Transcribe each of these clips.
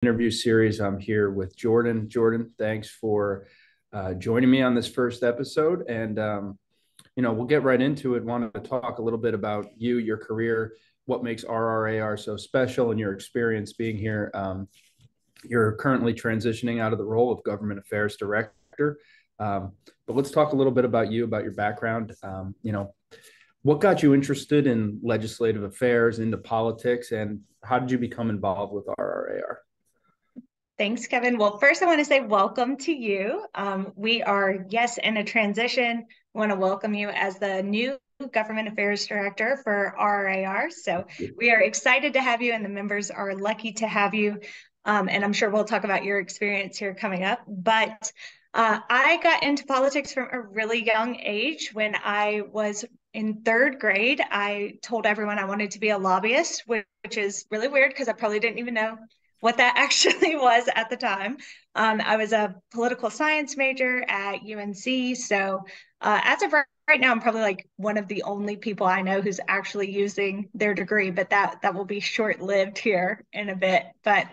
interview series. I'm here with Jordan. Jordan, thanks for joining me on this first episode. And, we'll get right into it. Want to talk a little bit about you, your career, what makes RRAR so special, and your experience being here. You're currently transitioning out of the role of Government Affairs Director. But let's talk a little bit about you, about your background. What got you interested in legislative affairs, into politics, and how did you become involved with RRAR? Thanks, Kevin. Well, first I want to say welcome to you. We are, yes, in a transition. I want to welcome you as the new Government Affairs Director for RRAR. So we are excited to have you, and the members are lucky to have you. And I'm sure we'll talk about your experience here coming up. But I got into politics from a really young age. When I was in third grade, I told everyone I wanted to be a lobbyist, which is really weird because I probably didn't even know what that actually was at the time. I was a political science major at UNC. So as of right now, I'm probably like one of the only people I know who's actually using their degree, but that will be short-lived here in a bit. But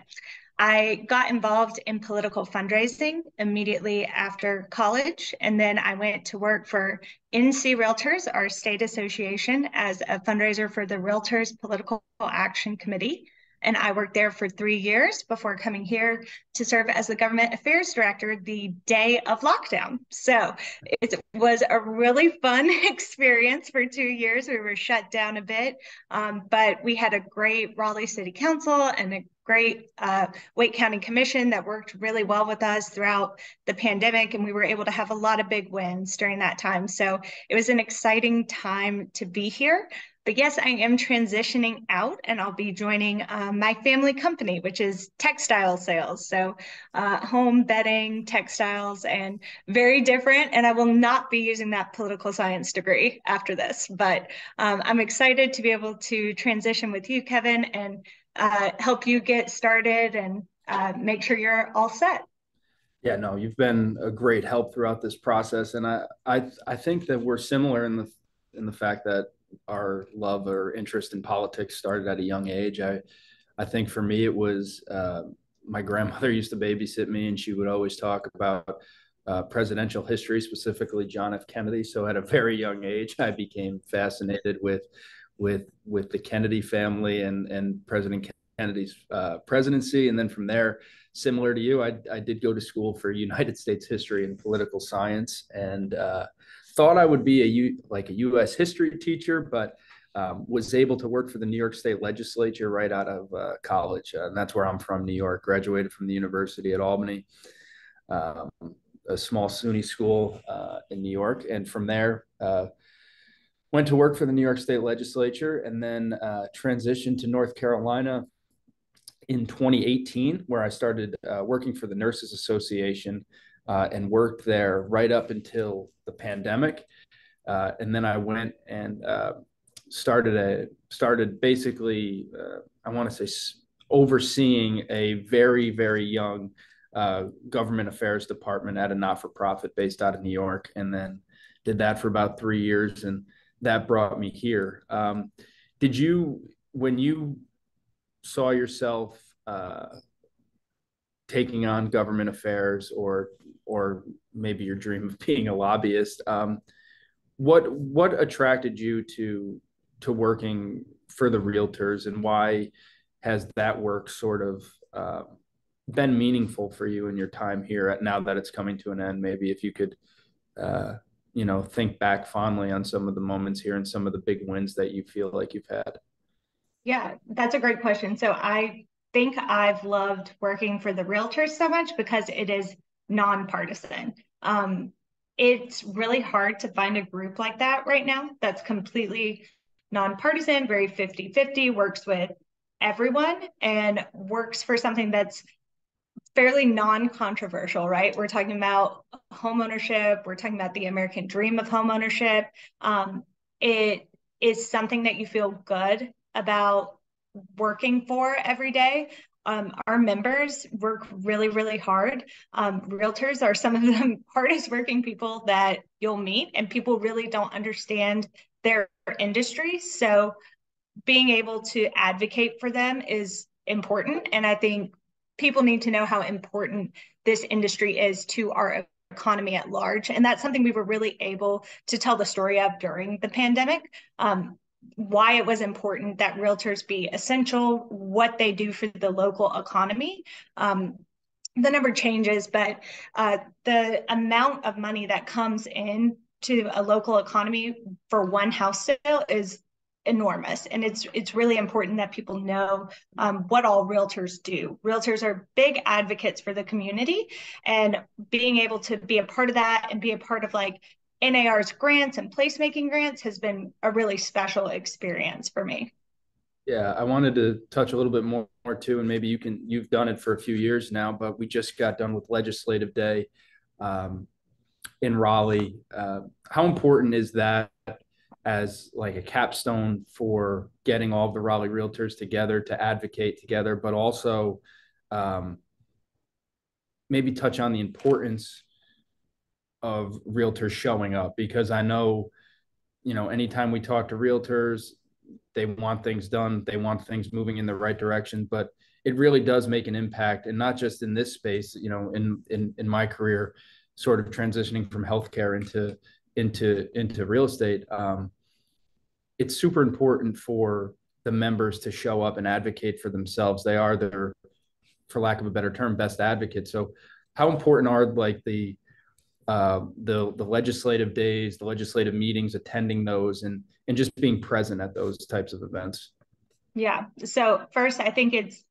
I got involved in political fundraising immediately after college, and then I went to work for NC Realtors, our state association, as a fundraiser for the Realtors Political Action Committee. And I worked there for 3 years before coming here to serve as the government affairs director the day of lockdown. So it was a really fun experience for 2 years. We were shut down a bit, but we had a great Raleigh City Council and a great Wake County Commission that worked really well with us throughout the pandemic, and we were able to have a lot of big wins during that time. So it was an exciting time to be here. But yes, I am transitioning out, and I'll be joining my family company, which is textile sales. So home bedding, textiles, and very different. And I will not be using that political science degree after this. But I'm excited to be able to transition with you, Kevin, and help you get started and make sure you're all set. Yeah, no, you've been a great help throughout this process, and I think that we're similar in the fact that our love or interest in politics started at a young age. I think for me it was my grandmother used to babysit me, and she would always talk about presidential history, specifically John F. Kennedy. So at a very young age, I became fascinated with the Kennedy family and President Kennedy's presidency. And then from there, similar to you, I did go to school for United States history and political science, and thought I would be a U.S. history teacher, but was able to work for the New York State Legislature right out of college. And that's where I'm from, New York. Graduated from the University at Albany, um, a small SUNY school in New York. And from there, went to work for the New York State Legislature, and then transitioned to North Carolina in 2018, where I started working for the Nurses Association, and worked there right up until the pandemic. And then I went and started basically, I want to say, overseeing a very, very young government affairs department at a not-for-profit based out of New York, and then did that for about 3 years, and that brought me here. Did you, when you saw yourself taking on government affairs, or maybe your dream of being a lobbyist, what attracted you to working for the Realtors, and why has that work sort of been meaningful for you in your time here, now that it's coming to an end? Maybe if you could think back fondly on some of the moments here and some of the big wins that you feel like you've had. Yeah, that's a great question. So I think I've loved working for the Realtors so much because it is nonpartisan. It's really hard to find a group like that right now that's completely nonpartisan, very 50-50, works with everyone and works for something that's fairly non-controversial, right? We're talking about home ownership. We're talking about the American dream of home ownership. It is something that you feel good about working for every day. Our members work really, really hard. Realtors are some of the hardest working people that you'll meet, and people really don't understand their industry. So being able to advocate for them is important. And I think people need to know how important this industry is to our economy at large. And that's something we were really able to tell the story of during the pandemic. Why it was important that realtors be essential, what they do for the local economy. The number changes, but the amount of money that comes in to a local economy for one house sale is enormous. And it's really important that people know what all realtors do. Realtors are big advocates for the community, and being able to be a part of that and be a part of like NAR's grants and placemaking grants has been a really special experience for me. Yeah, I wanted to touch a little bit more too, and maybe you've done it for a few years now, but we just got done with Legislative Day in Raleigh. How important is that as like a capstone for getting all of the Raleigh realtors together to advocate together, but also maybe touch on the importance of realtors showing up? Because I know, anytime we talk to realtors, they want things done, they want things moving in the right direction, but it really does make an impact. And not just in this space, in my career, sort of transitioning from healthcare into real estate. It's super important for the members to show up and advocate for themselves. They are their, for lack of a better term, best advocates. So how important are like the legislative days, the legislative meetings, attending those, and just being present at those types of events? Yeah. So first, I think it's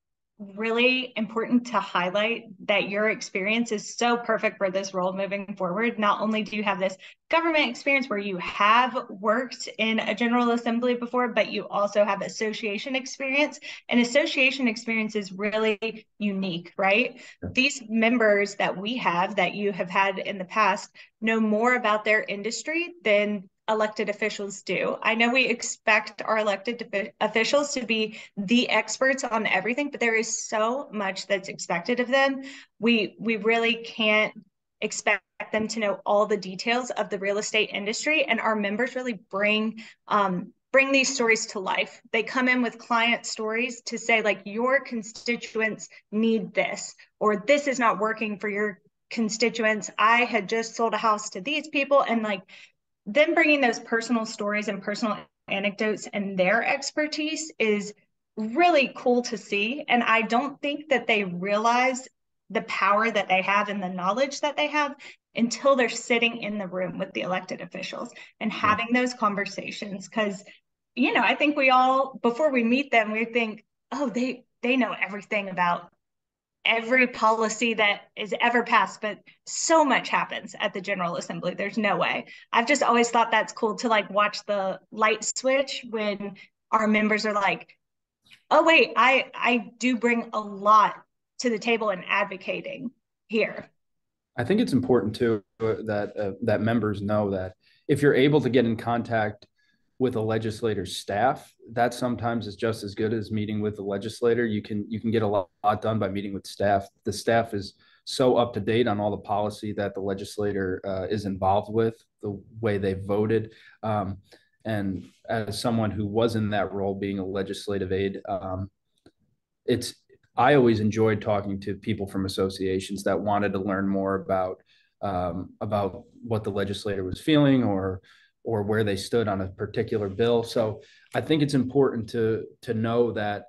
really important to highlight that your experience is so perfect for this role moving forward. Not only do you have this government experience where you have worked in a General Assembly before, but you also have association experience. And association experience is really unique, right? Yeah. These members that we have, that you have had in the past, know more about their industry than elected officials do. I know we expect our elected officials to be the experts on everything, but there is so much that's expected of them. We really can't expect them to know all the details of the real estate industry, and our members really bring these stories to life. They come in with client stories to say, like, your constituents need this, or this is not working for your constituents. I had just sold a house to these people, and like them bringing those personal stories and personal anecdotes and their expertise is really cool to see. And I don't think that they realize the power that they have and the knowledge that they have until they're sitting in the room with the elected officials and having those conversations. Because, I think we all, before we meet them, we think, oh, they know everything about every policy that is ever passed, but so much happens at the General Assembly. There's no way. I've just always thought that's cool to like watch the light switch when our members are like, oh wait, I do bring a lot to the table in advocating here. I think it's important too that members know that if you're able to get in contact with a legislator's staff, that sometimes is just as good as meeting with the legislator. You can get a lot done by meeting with staff. The staff is so up to date on all the policy that the legislator is involved with, the way they voted. And as someone who was in that role, being a legislative aide, I always enjoyed talking to people from associations that wanted to learn more about what the legislator was feeling or where they stood on a particular bill. So I think it's important to know that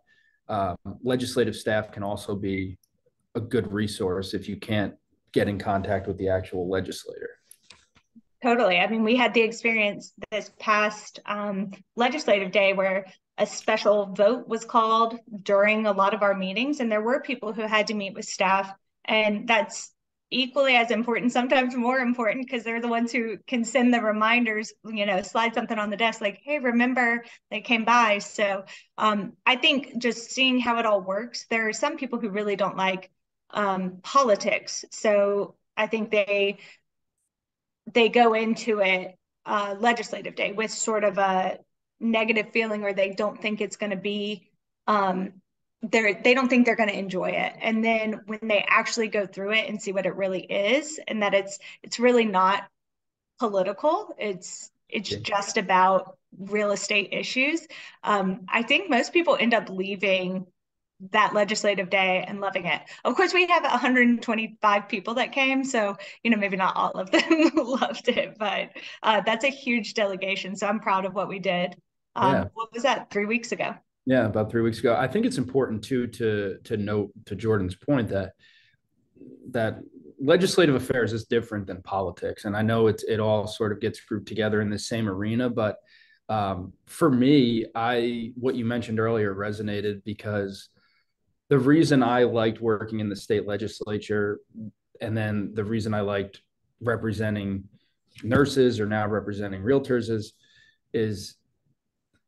legislative staff can also be a good resource if you can't get in contact with the actual legislator. Totally. I mean, we had the experience this past legislative day where a special vote was called during a lot of our meetings, and there were people who had to meet with staff, and that's equally as important, sometimes more important, because they're the ones who can send the reminders, slide something on the desk like, hey, remember they came by. So I think just seeing how it all works, there are some people who really don't like politics. So I think they go into it legislative day with sort of a negative feeling, or they don't think it's going to be they don't think they're going to enjoy it. And then when they actually go through it and see what it really is, and that it's really not political, it's just about real estate issues, I think most people end up leaving that legislative day and loving it. Of course, we have 125 people that came, so maybe not all of them loved it, but that's a huge delegation. So I'm proud of what we did. Yeah. What was that, 3 weeks ago? Yeah, about 3 weeks ago. I think it's important too to note, to Jordan's point, that legislative affairs is different than politics, and I know it all sort of gets grouped together in the same arena. But for me, I what you mentioned earlier resonated, because the reason I liked working in the state legislature, and then the reason I liked representing nurses or now representing realtors, is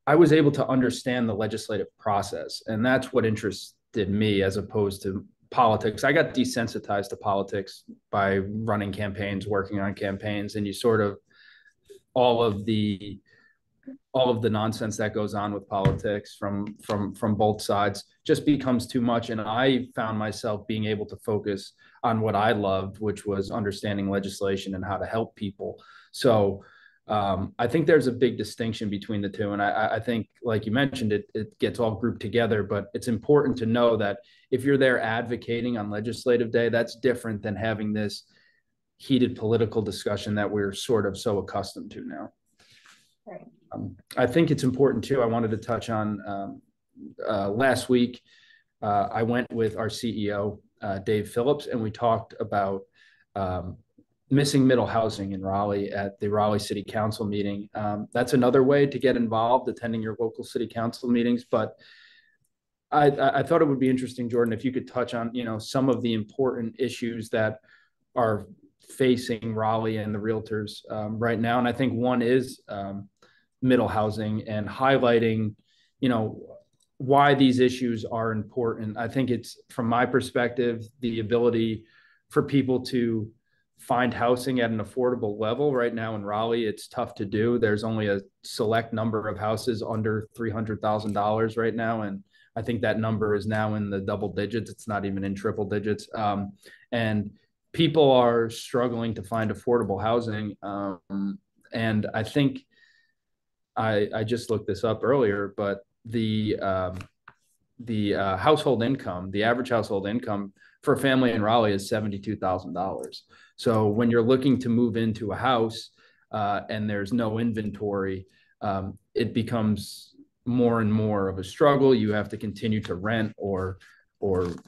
I was able to understand the legislative process, and that's what interested me as opposed to politics. I got desensitized to politics by running campaigns, working on campaigns, and you sort of all of the all of the nonsense that goes on with politics from both sides just becomes too much. And I found myself being able to focus on what I loved, which was understanding legislation and how to help people. So I think there's a big distinction between the two. And I think, like you mentioned, it gets all grouped together, but it's important to know that if you're there advocating on legislative day, that's different than having this heated political discussion that we're sort of so accustomed to now. Right. I think it's important too. I wanted to touch on last week. I went with our CEO, Dave Phillips, and we talked about missing middle housing in Raleigh at the Raleigh City Council meeting. That's another way to get involved, attending your local city council meetings. But I thought it would be interesting, Jordan, if you could touch on some of the important issues that are facing Raleigh and the realtors right now. And I think one is middle housing, and highlighting, why these issues are important. I think it's, from my perspective, the ability for people to find housing at an affordable level. Right now in Raleigh, it's tough to do. There's only a select number of houses under $300,000 right now. And I think that number is now in the double digits. It's not even in triple digits. And people are struggling to find affordable housing. And I think I just looked this up earlier, but the household income, the average household income for a family in Raleigh is $72,000. So when you're looking to move into a house and there's no inventory, it becomes more and more of a struggle. You have to continue to rent or look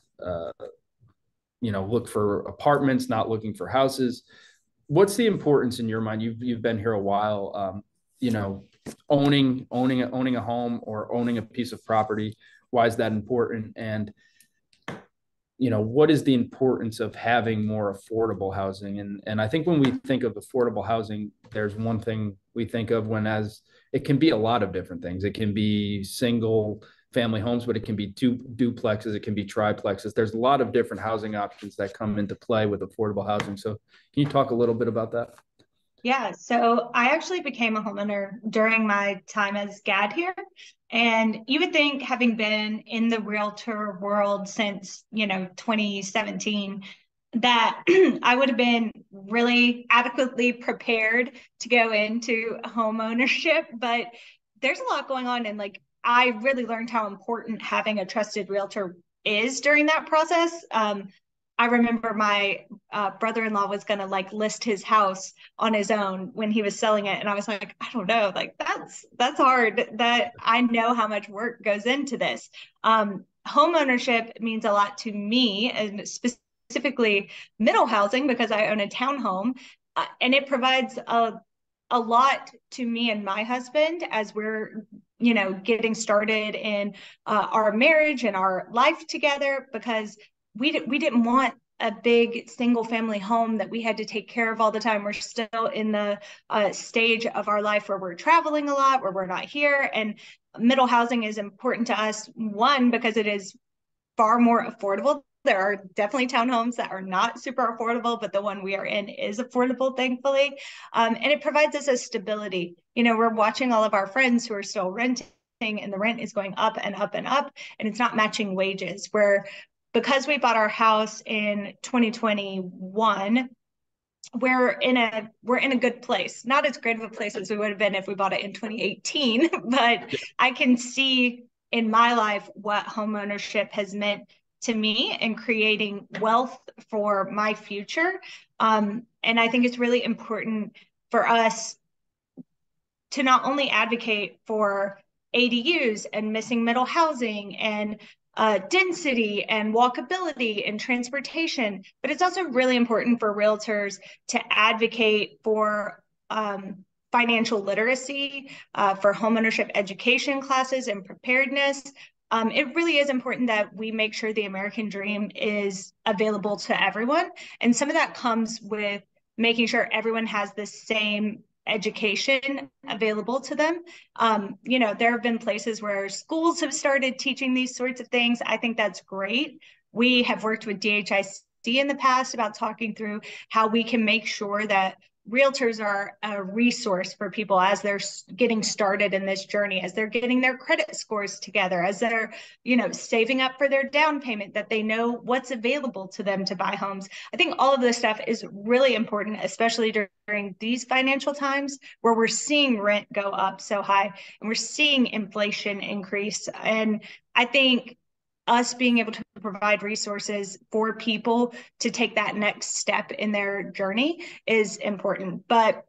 for apartments, not looking for houses. What's the importance in your mind? You've been here a while. Owning a home or owning a piece of property. Why is that important? And what is the importance of having more affordable housing? And I think when we think of affordable housing, there's one thing we think of it can be a lot of different things. It can be single family homes, but it can be duplexes, it can be triplexes. There's a lot of different housing options that come into play with affordable housing. So can you talk a little bit about that? Yeah, so I actually became a homeowner during my time as GAD here. And you would think, having been in the realtor world since, 2017, that I would have been really adequately prepared to go into home ownership. But there's a lot going on. And I really learned how important having a trusted realtor is during that process. I remember my brother-in-law was going to list his house on his own when he was selling it. And I was like, I don't know, that's hard. That I know how much work goes into this. Home ownership means a lot to me, and specifically middle housing, because I own a townhome, and it provides a lot to me and my husband as we're getting started in our marriage and our life together, because we didn't want a big single family home that we had to take care of all the time. We're still in the stage of our life where we're traveling a lot, where we're not here. And middle housing is important to us, one, because it is far more affordable. There are definitely townhomes that are not super affordable, but the one we are in is affordable, thankfully. And it provides us a stability. We're watching all of our friends who are still renting, and the rent is going up and up and up, and it's not matching wages. Because we bought our house in 2021, we're in a good place. Not as great of a place as we would have been if we bought it in 2018, but I can see in my life what homeownership has meant to me and creating wealth for my future. And I think it's really important for us to not only advocate for ADUs and missing middle housing and density and walkability and transportation, but it's also really important for realtors to advocate for financial literacy, for homeownership education classes and preparedness. It really is important that we make sure the American dream is available to everyone. And some of that comes with making sure everyone has the same education available to them. There have been places where schools have started teaching these sorts of things. I think that's great. We have worked with DHIC in the past about talking through how we can make sure that realtors are a resource for people as they're getting started in this journey, as they're getting their credit scores together, as they're, saving up for their down payment, that they know what's available to them to buy homes. I think all of this stuff is really important, especially during these financial times where we're seeing rent go up so high and we're seeing inflation increase. And I think us being able to provide resources for people to take that next step in their journey is important. But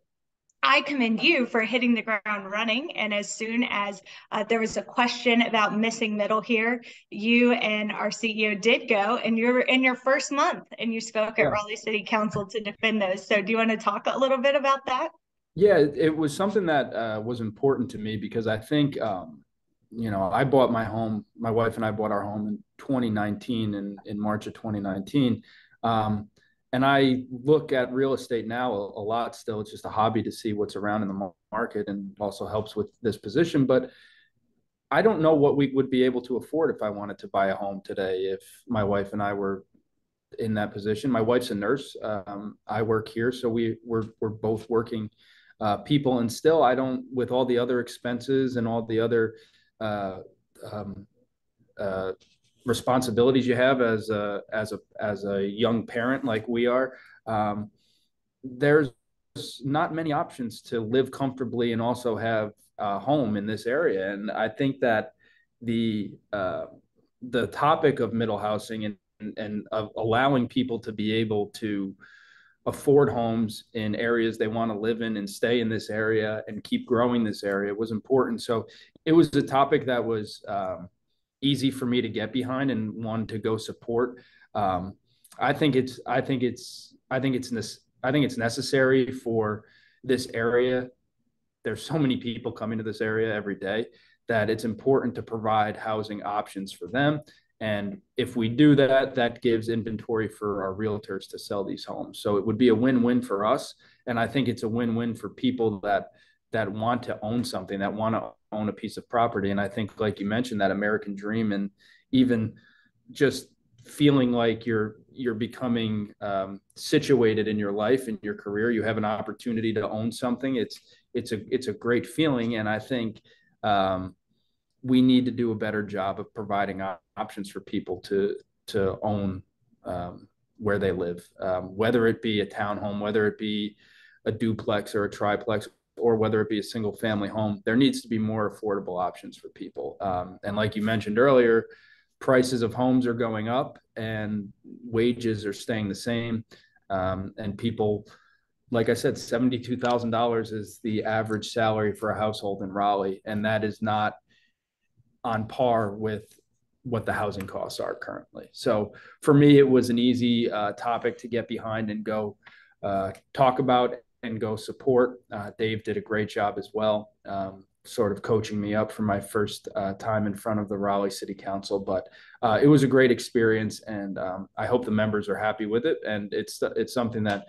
I commend you for hitting the ground running. And as soon as there was a question about missing middle here, you and our CEO did go, and you're in your first month and you spoke at Raleigh City Council to defend those. So do you want to talk a little bit about that? Yeah, it was something that was important to me because I think, I bought my home, my wife and I bought our home in 2019, in March of 2019. And I look at real estate now a lot still. It's just a hobby to see what's around in the market and also helps with this position. But I don't know what we would be able to afford if I wanted to buy a home today, if my wife and I were in that position. My wife's a nurse. I work here, so we're both working people. And still, I don't, with all the other expenses and all the other uh, um, uh, responsibilities you have as a young parent like we are, there's not many options to live comfortably and also have a home in this area. And I think that the topic of middle housing and of allowing people to be able to afford homes in areas they want to live in and stay in this area and keep growing this area was important. So it was a topic that was easy for me to get behind and one to go support. I think it's necessary for this area. There's so many people coming to this area every day that it's important to provide housing options for them. And if we do that, that gives inventory for our realtors to sell these homes. So it would be a win-win for us. And I think it's a win-win for people that want to own something, that want to own a piece of property. And I think, like you mentioned, that American dream, and even just feeling like you're becoming situated in your life, in your career, you have an opportunity to own something. It's a great feeling. And I think we need to do a better job of providing options for people to own where they live, whether it be a townhome, whether it be a duplex or a triplex, or whether it be a single family home. There needs to be more affordable options for people. And like you mentioned earlier, prices of homes are going up and wages are staying the same. And people, like I said, $72,000 is the average salary for a household in Raleigh. And that is not on par with what the housing costs are currently. So for me, it was an easy topic to get behind and go talk about and go support. Dave did a great job as well, sort of coaching me up for my first time in front of the Raleigh City Council. But it was a great experience, and I hope the members are happy with it. And it's something that,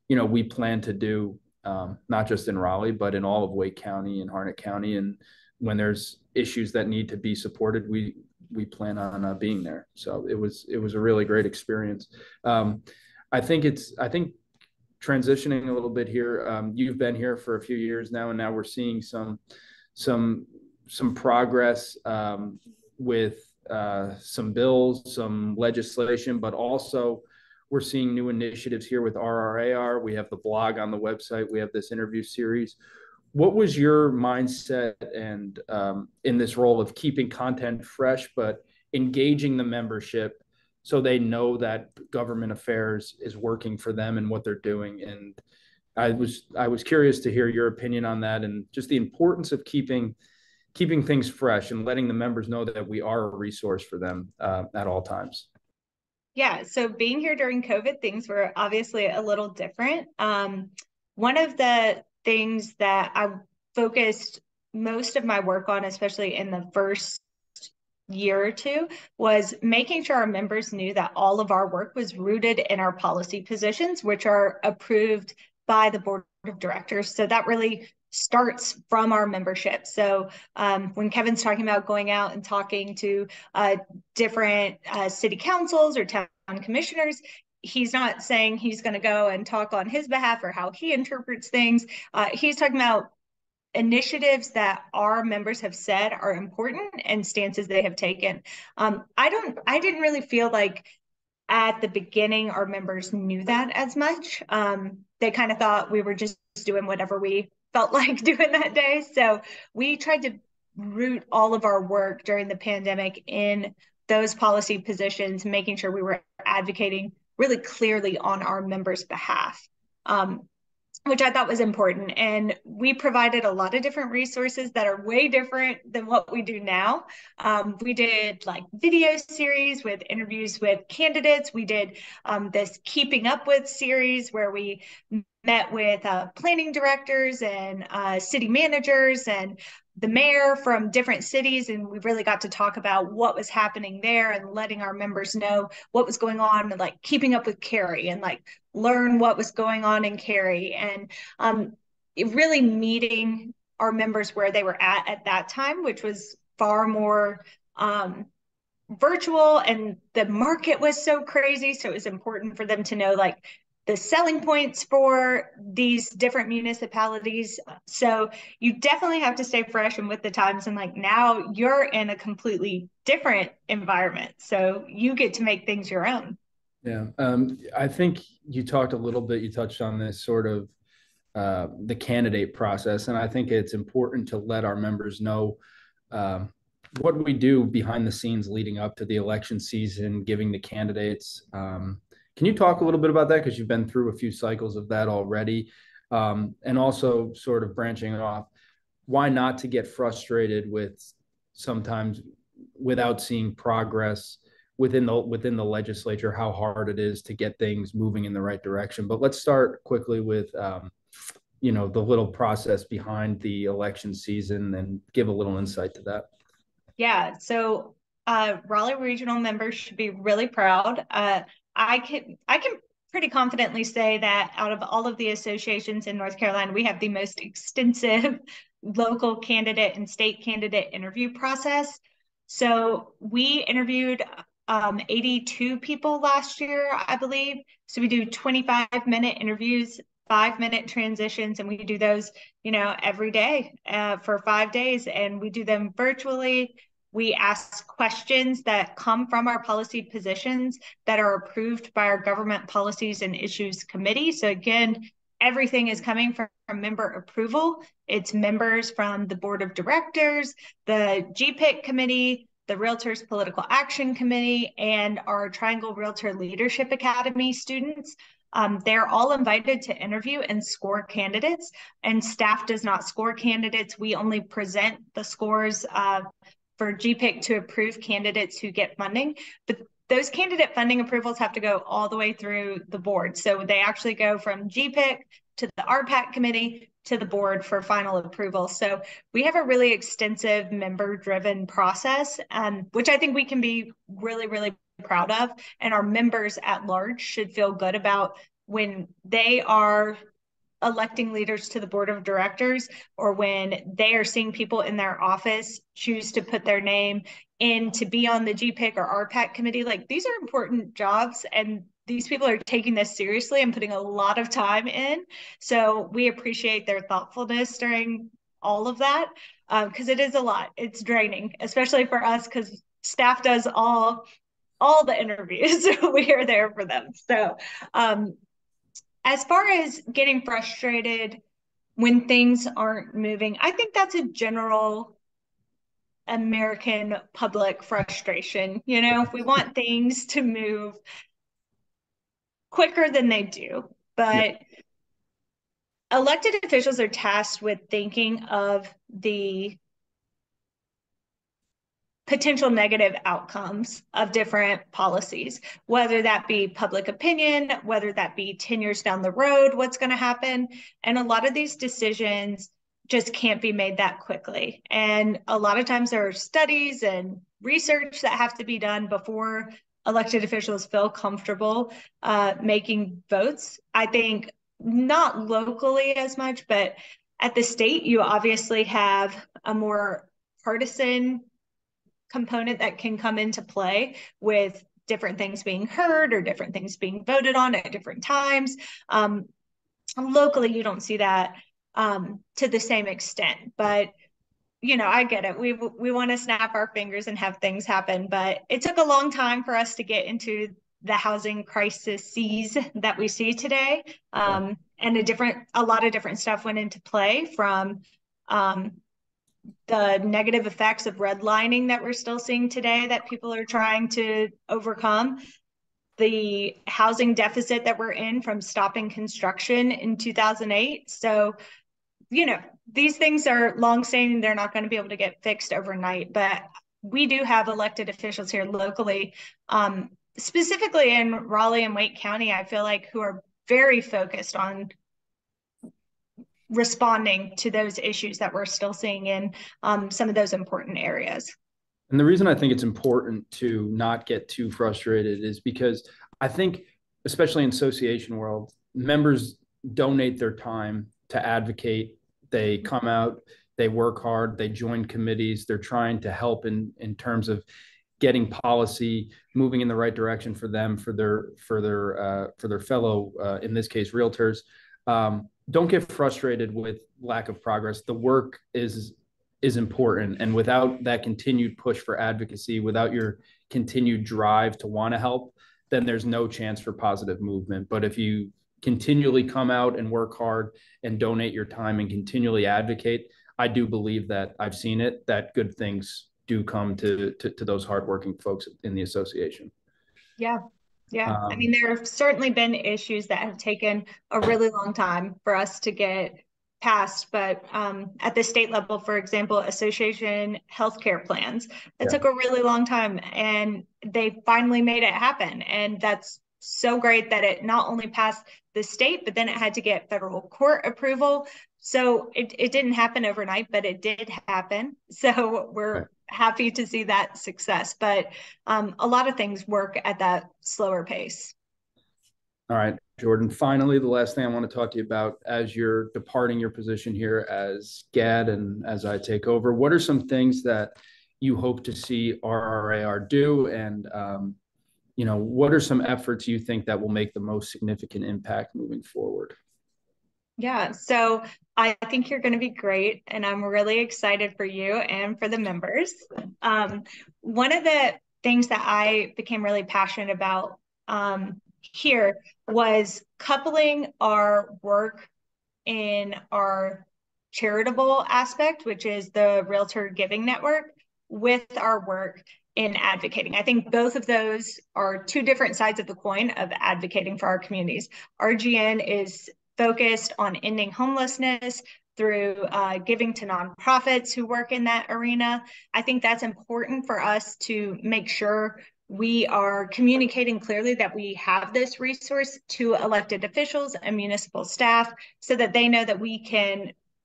we plan to do, not just in Raleigh, but in all of Wake County and Harnett County. And when there's issues that need to be supported, we plan on being there. So it was a really great experience. I think transitioning a little bit here. You've been here for a few years now, and now we're seeing some progress with some bills, some legislation, but also we're seeing new initiatives here with RRAR. We have the blog on the website. We have this interview series. what was your mindset and in this role of keeping content fresh, but engaging the membership so they know that government affairs is working for them and what they're doing? And I was curious to hear your opinion on that and just the importance of keeping things fresh and letting the members know that we are a resource for them at all times. Yeah, so being here during COVID, things were obviously a little different. One of the things that I focused most of my work on, especially in the first year or two, was making sure our members knew that all of our work was rooted in our policy positions, which are approved by the board of directors. So that really starts from our membership. So when Kevin's talking about going out and talking to different city councils or town commissioners, he's not saying he's going to go and talk on his behalf or how he interprets things. He's talking about initiatives that our members have said are important and stances they have taken. I didn't really feel like at the beginning our members knew that as much. They kind of thought we were just doing whatever we felt like doing that day. So we tried to root all of our work during the pandemic in those policy positions, making sure we were advocating really clearly on our members' behalf. Which I thought was important. And we provided a lot of different resources that are way different than what we do now. We did like video series with interviews with candidates. We did this Keeping Up With series where we met with planning directors and city managers and the mayor from different cities, and we really got to talk about what was happening there and letting our members know what was going on, and like keeping up with Cary and like learn what was going on in Cary, and really meeting our members where they were at that time, which was far more virtual, and the market was so crazy. So it was important for them to know like the selling points for these different municipalities. So you definitely have to stay fresh and with the times. And like now you're in a completely different environment. So you get to make things your own. Yeah. I think you talked a little bit, you touched on this sort of the candidate process. And I think it's important to let our members know um, what we do behind the scenes leading up to the election season, giving the candidates. Can you talk a little bit about that? Because you've been through a few cycles of that already. And also sort of branching off, why not to get frustrated with sometimes without seeing progress within the legislature, how hard it is to get things moving in the right direction. But let's start quickly with the little process behind the election season and give a little insight to that. Yeah, so Raleigh regional members should be really proud. I can pretty confidently say that out of all of the associations in North Carolina, we have the most extensive local candidate and state candidate interview process. So we interviewed 82 people last year, I believe. So we do 25-minute interviews, 5-minute transitions, and we do those, every day for 5 days, and we do them virtually. We ask questions that come from our policy positions that are approved by our government policies and issues committee. So again, everything is coming from member approval. It's members from the board of directors, the GPIC committee, the Realtors Political Action Committee, and our Triangle Realtor Leadership Academy students. They're all invited to interview and score candidates, and staff does not score candidates. We only present the scores for GPIC to approve candidates who get funding. But those candidate funding approvals have to go all the way through the board. So they actually go from GPIC to the RPAC committee to the board for final approval. So we have a really extensive member-driven process, which I think we can be really, really proud of. And our members at large should feel good about when they are electing leaders to the board of directors, or when they are seeing people in their office choose to put their name in to be on the GPIC or RPAC committee. Like, these are important jobs, and these people are taking this seriously and putting a lot of time in. So we appreciate their thoughtfulness during all of that, because it is a lot. It's draining, especially for us, because staff does all the interviews. We are there for them. So as far as getting frustrated, when things aren't moving. I think that's a general American public frustration. You know, if we want things to move quicker than they do, Yeah. but elected officials are tasked with thinking of the potential negative outcomes of different policies, whether that be public opinion, whether that be 10 years down the road, what's going to happen. And a lot of these decisions just can't be made that quickly. And a lot of times there are studies and research that have to be done before elected officials feel comfortable making votes. I think not locally as much, but at the state, you obviously have a more partisan component that can come into play with different things being heard or different things being voted on at different times. Locally, you don't see that to the same extent, but you know, I get it. We want to snap our fingers and have things happen, but it took a long time for us to get into the housing crises that we see today. And a lot of different stuff went into play, from the negative effects of redlining that we're still seeing today that people are trying to overcome, the housing deficit that we're in from stopping construction in 2008. So, you know, these things are longstanding. They're not going to be able to get fixed overnight, but we do have elected officials here locally, specifically in Raleigh and Wake County, I feel like, who are very focused on responding to those issues that we're still seeing in some of those important areas. And the reason I think it's important to not get too frustrated is because I think, especially in association world, members donate their time to advocate. They come out, they work hard, they join committees, they're trying to help in terms of getting policy moving in the right direction for them, for their fellow, in this case, realtors. Don't get frustrated with lack of progress. The work is important, and without that continued push for advocacy, without your continued drive to want to help, then there's no chance for positive movement. But if you continually come out and work hard and donate your time and continually advocate, I do believe that I've seen it, that good things do come to those hardworking folks in the association. Yeah. Yeah. I mean, there have certainly been issues that have taken a really long time for us to get past, but at the state level, for example, association healthcare plans, it took a really long time, and they finally made it happen. And that's so great that it not only passed the state, but then it had to get federal court approval. So it didn't happen overnight, but it did happen. So we're happy to see that success. But a lot of things work at that slower pace. All right, Jordan, finally, the last thing I want to talk to you about as you're departing your position here as GAD and as I take over, what are some things that you hope to see RRAR do? And, you know, what are some efforts you think that will make the most significant impact moving forward? Yeah, so I think you're going to be great, and I'm really excited for you and for the members. One of the things that I became really passionate about here was coupling our work in our charitable aspect, which is the Realtor Giving Network, with our work in advocating. I think both of those are two different sides of the coin of advocating for our communities. RGN is focused on ending homelessness through giving to nonprofits who work in that arena. I think that's important for us to make sure we are communicating clearly that we have this resource to elected officials and municipal staff, so that they know that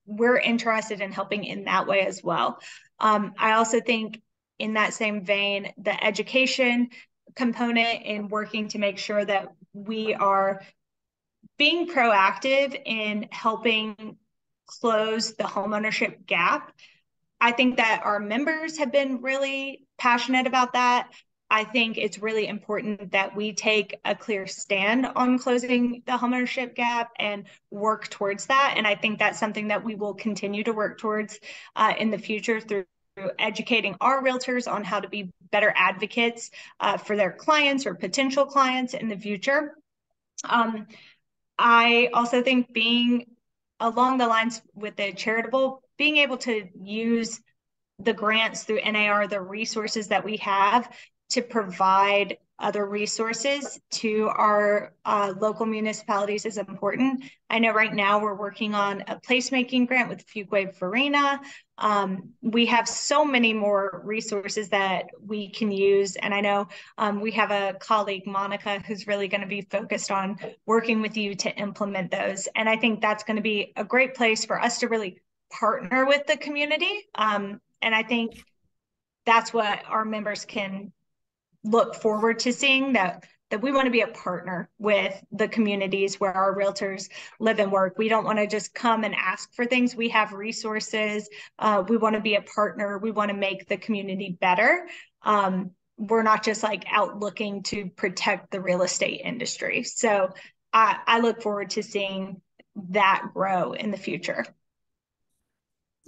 we're interested in helping in that way as well. I also think, in that same vein, the education component in working to make sure that we are being proactive in helping close the homeownership gap. I think that our members have been really passionate about that. I think it's really important that we take a clear stand on closing the homeownership gap and work towards that. And I think that's something that we will continue to work towards in the future through educating our realtors on how to be better advocates for their clients or potential clients in the future. I also think being along the lines with the charitable, being able to use the grants through NAR, the resources that we have to provide other resources to our local municipalities is important. I know right now we're working on a placemaking grant with Fuquay Farina. We have so many more resources that we can use. And I know we have a colleague, Monica, who's really going to be focused on working with you to implement those. And I think that's going to be a great place for us to really partner with the community. And I think that's what our members can look forward to seeing, that we want to be a partner with the communities where our realtors live and work. We don't want to just come and ask for things. We have resources. We want to be a partner. We want to make the community better. We're not just like out looking to protect the real estate industry. So I look forward to seeing that grow in the future.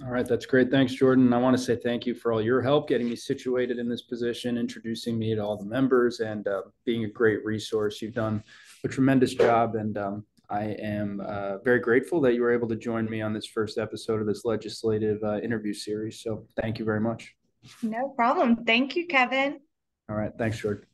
All right, that's great. Thanks, Jordan. I want to say thank you for all your help getting me situated in this position, introducing me to all the members, and being a great resource. You've done a tremendous job, and I am very grateful that you were able to join me on this first episode of this legislative interview series. So thank you very much. No problem. Thank you, Kevin. All right, thanks, Jordan.